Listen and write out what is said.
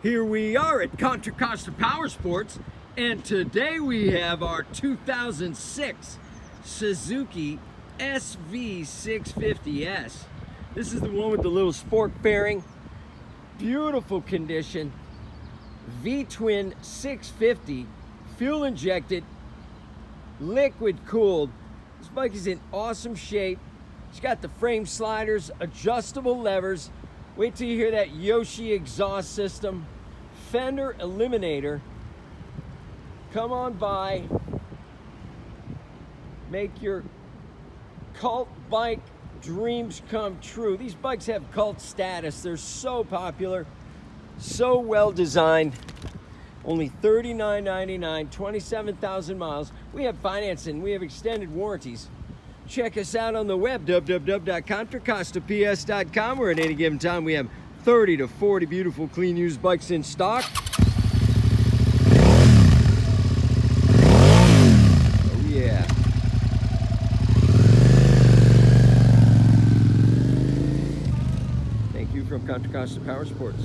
Here we are at Contra Costa Powersports, and today we have our 2006 Suzuki SV650S. This is the one with the little sport fairing. Beautiful condition. V-twin 650, fuel injected, liquid cooled. This bike is in awesome shape. It's got the frame sliders, adjustable levers. Wait till you hear that Yoshi exhaust system. Fender eliminator. Come on by. Make your cult bike dreams come true. These bikes have cult status. They're so popular, so well designed. Only $39.99, 27,000 miles. We have financing, we have extended warranties. Check us out on the web, www.contracostaps.com, where at any given time we have 30 to 40 beautiful, clean, used bikes in stock. Oh yeah. Thank you from Contra Costa Powersports.